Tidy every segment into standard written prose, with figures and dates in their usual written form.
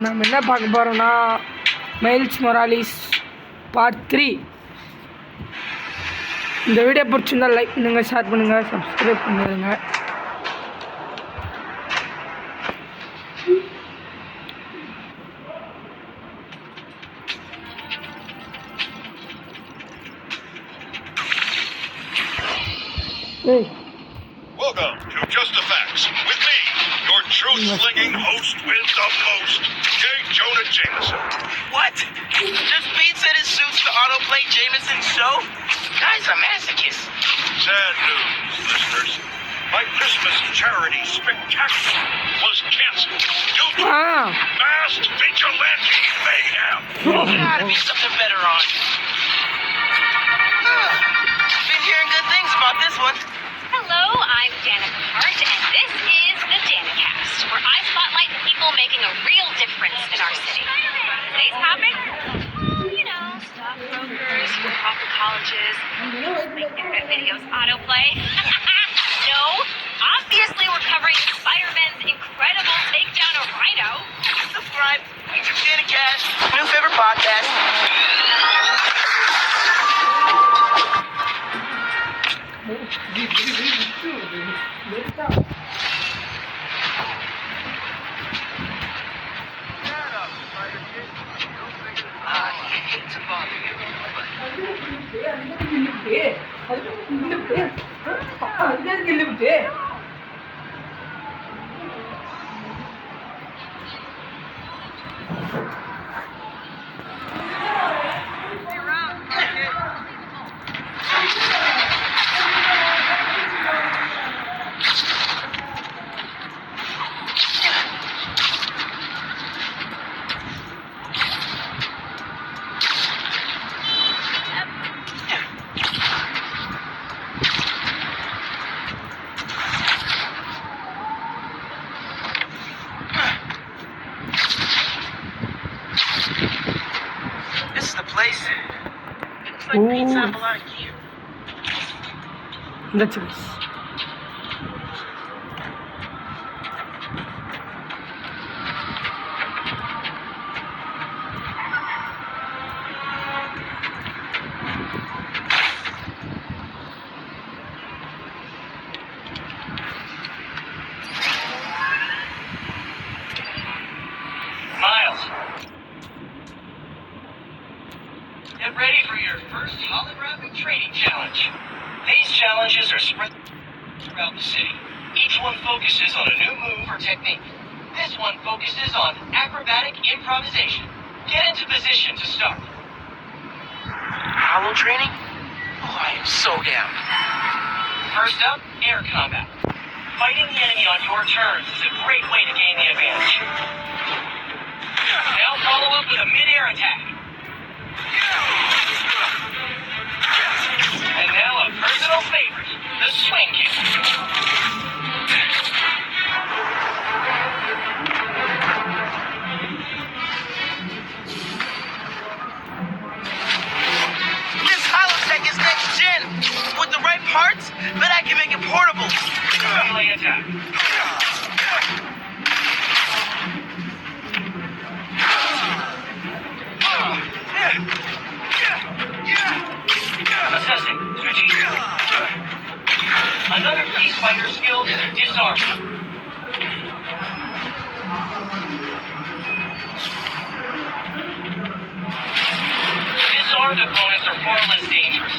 நம்ம என்ன பார்க்க போகிறோம்னா மைல்ஸ் மொராலிஸ் பார்ட் 3. இந்த வீடியோ பிடிச்சிருந்தா லைக் பண்ணுங்கள், ஷேர் பண்ணுங்கள், சப்ஸ்கிரைப் பண்ணிடுங்க. Welcome to Just the Facts with me, your truth-slinging host with the most, J. Jonah Jameson. What? Does Pete set his suits to autoplay Jameson's show? Guy's a masochist. Sad news, listeners. My Christmas charity spectacular was canceled due to masked vigilante mayhem. Gotta be something better on. Been hearing good things about this one. Hello, I'm Danica Hart, and this is the Danicast, where I spotlight the people making a real difference in our city. Today's topic? Stockbrokers, for-profit colleges, make internet videos autoplay. No, obviously we're covering Spider-Man's incredible takedown of Rhino. Subscribe. Danicast. New favorite podcast. This is the place. Looks like Pete's have a lot of gear. That's it. Miles, get ready for your first holographic training challenge. These challenges are spread throughout the city. Each one focuses on a new move or technique. This one focuses on acrobatic improvisation. Get into position to start. Hollow training? Oh, I am so down. First up, air combat. Fighting the enemy on your terms is a great way to gain the advantage. Now follow up with a mid-air attack. And now a personal favorite, the swing kick. This Holotech is next gen. With the right parts, but I can make it portable. Melee attack. Assessing. Another key fighter skill is disarming. Disarmed opponents are far less dangerous,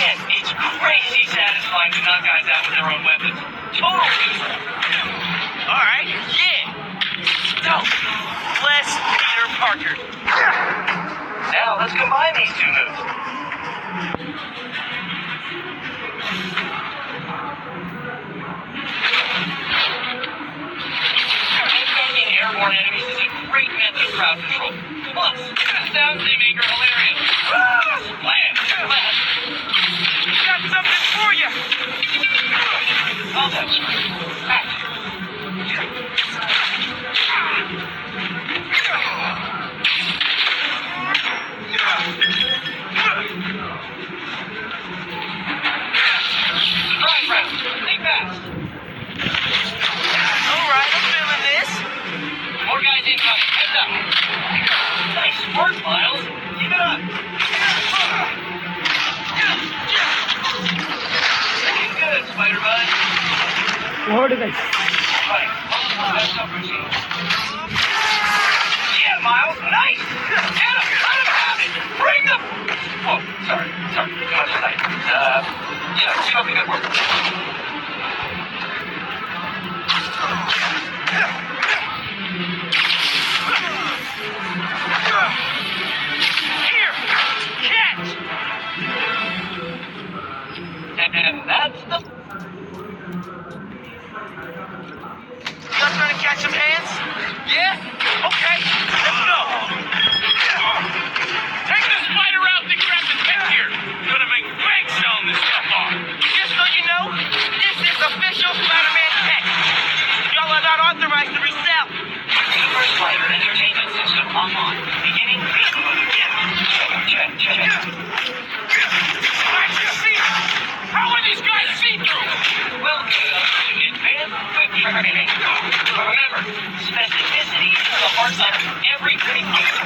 and it's crazy satisfying to knock guys out with their own weapons. Total neutral. Alright, yeah. Dope. Bless Peter Parker. Now let's combine these two moves. Attacking airborne enemies is a great method of crowd control. Plus, the sounds they make are hilarious. Splash! Splash! Got something for you! Oh, that's right. Surprise round. Think fast. Alright, I'm feeling this. More guys incoming. Heads up. work, Miles. Keep it up. Looking good, Spider-Man. ஓடு guys. Right. That's up routine. Yeah, Miles. Nice. Adam, let him have it. Bring the... Oh, sorry. Not tonight. Yeah, keep up the good work. Here, catch. And that's the... You guys trying to catch some hands? Yeah? Okay, let's go. Take the spider out and grab the tech here. Gonna make bank selling this stuff off. Just so you know, this is official Spider-Man tech. Y'all are not authorized to resell. Super Spider Entertainment System online. Beginning beta mode again. Check. I can see. How are these guys see-through? Welcome to advanced quick training. Remember, specificity is the heart of every great game.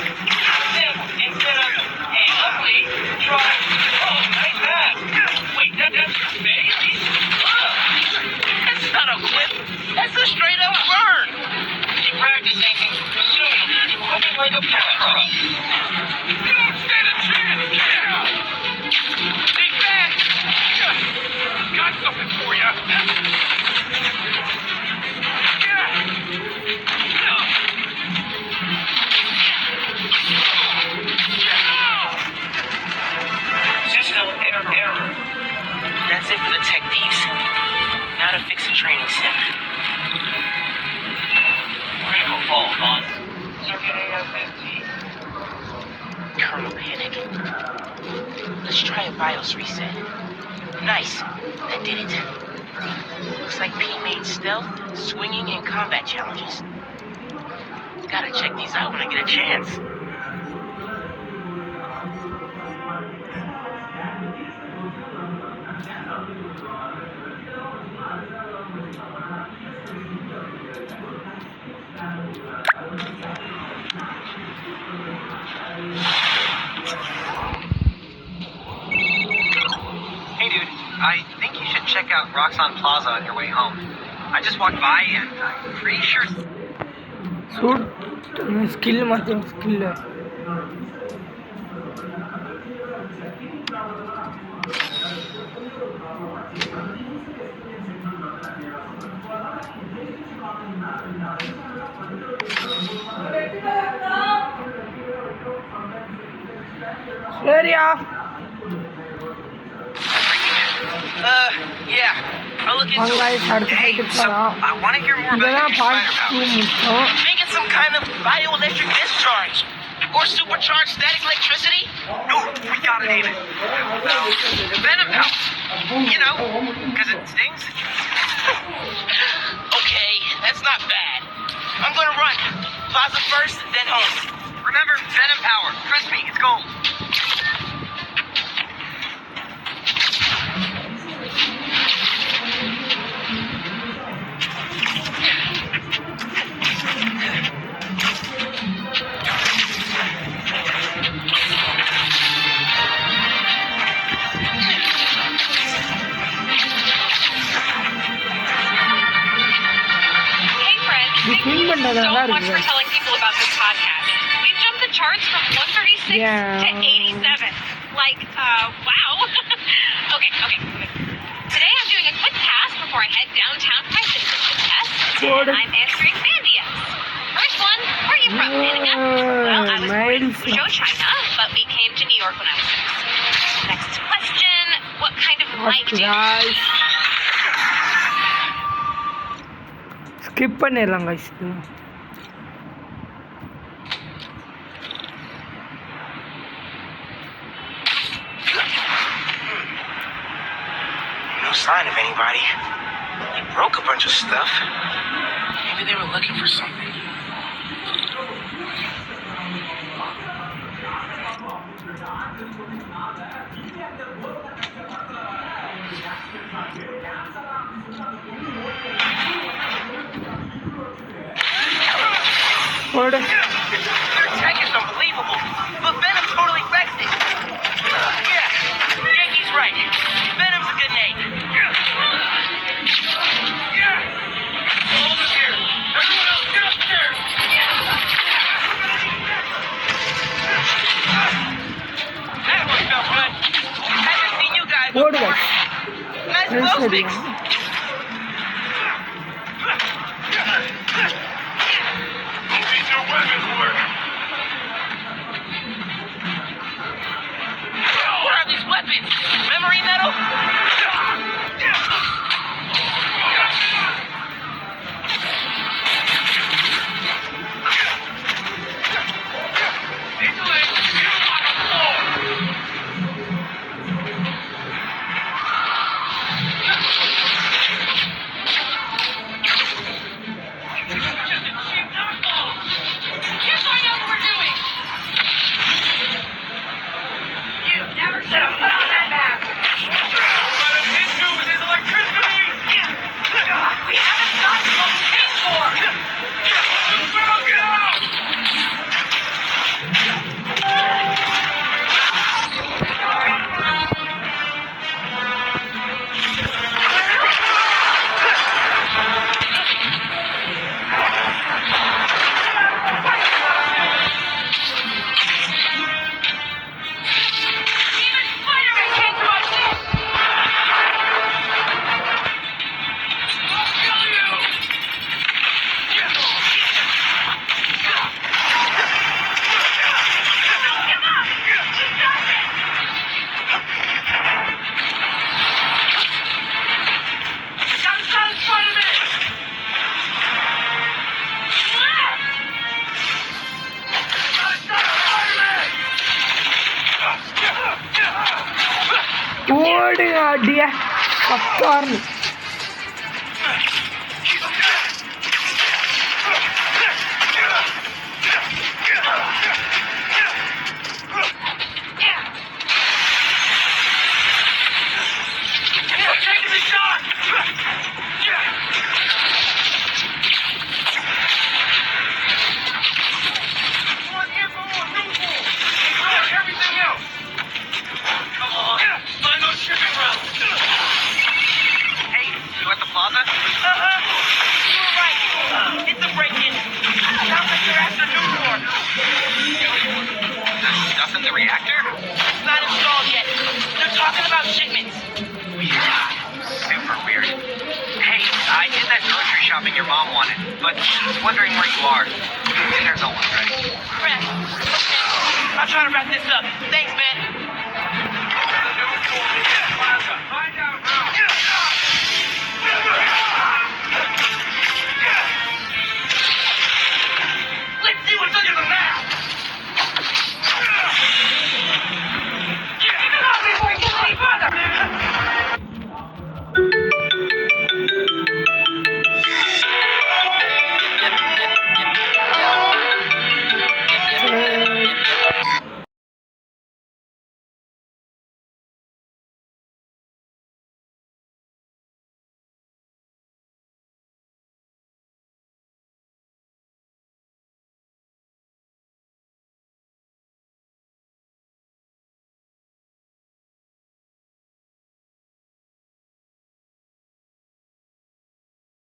Example, instead of, hey, lovely, try, oh, nice pass. Wait, that's baby? That's not a whip. That's a straight-up burn. Keep practicing. Soon you'll be looking like a pro. You don't stand a chance. Yeah. Take that. Got something for you. System error. That's it for the tech thieves. Now to fix the training center. Critical fault on circuit AF-15. Kernel panic. Let's try a BIOS reset. Nice. That did it. Looks like P made stealth, swinging, and combat challenges. Gotta check these out when I get a chance. Hey dude, I think you should check out Roxxon Plaza on your way home. I just walked by and I'm pretty sure... சூட் skill மாற்றும் skill. சரியா? Yeah. I'll look into Online it. certificate Hey, so போலாம். I want to hear more about இதெல்லாம் your part spider 2 powers. முடிச்சோம். Think it's some kind of bioelectric discharge. Or supercharged static electricity? No, we gotta name it. Venom powers. You know, because it stings. Okay, that's not bad. I'm gonna run. Plaza first, then home. Remember, Venom power. Trust me, it's gold. Hey, friends. இது Thank you clean பண்ணது so நல்லா much for இருக்கு. telling people about this podcast. We've jumped the charts from 136 Yeah. to 87. Like, wow. Okay. Today I'm doing a quick task before I head downtown for my citizenship test. Good. And I'm answering fan DMs. First one, where are you from, Danica? Well, I was born in Miles. Fuzhou, China, but we came to New York when I was 6. Next question, what kind of light do you guys. Skip பண்ணிடலாம் guys. No sign of anybody. They broke a bunch of stuff. Maybe they were looking for something. போடு. Their tech is unbelievable. Reels closely. தெரியும். Hope these new weapons work. What are these weapons? Memory metal? Here's what I know what we're doing. You never should have put on that mask. We haven't gotten what we paid for. Even Spider-Man can't touch this. ஓடுங்க அடிய பக்கார்னு. Taking the shot! Everything else! Come on, find those shipping routes! Hey, you at the plaza? You were right. It's a break-in. Sounds like they're after Newport. Stuff in the reactor? It's not installed yet. They're talking about shipments. Super weird. Hey, I did that grocery shopping your mom wanted, but she's wondering where you are. Dinner's almost ready. Crap. Okay. I'll try to wrap this up. Thanks, man.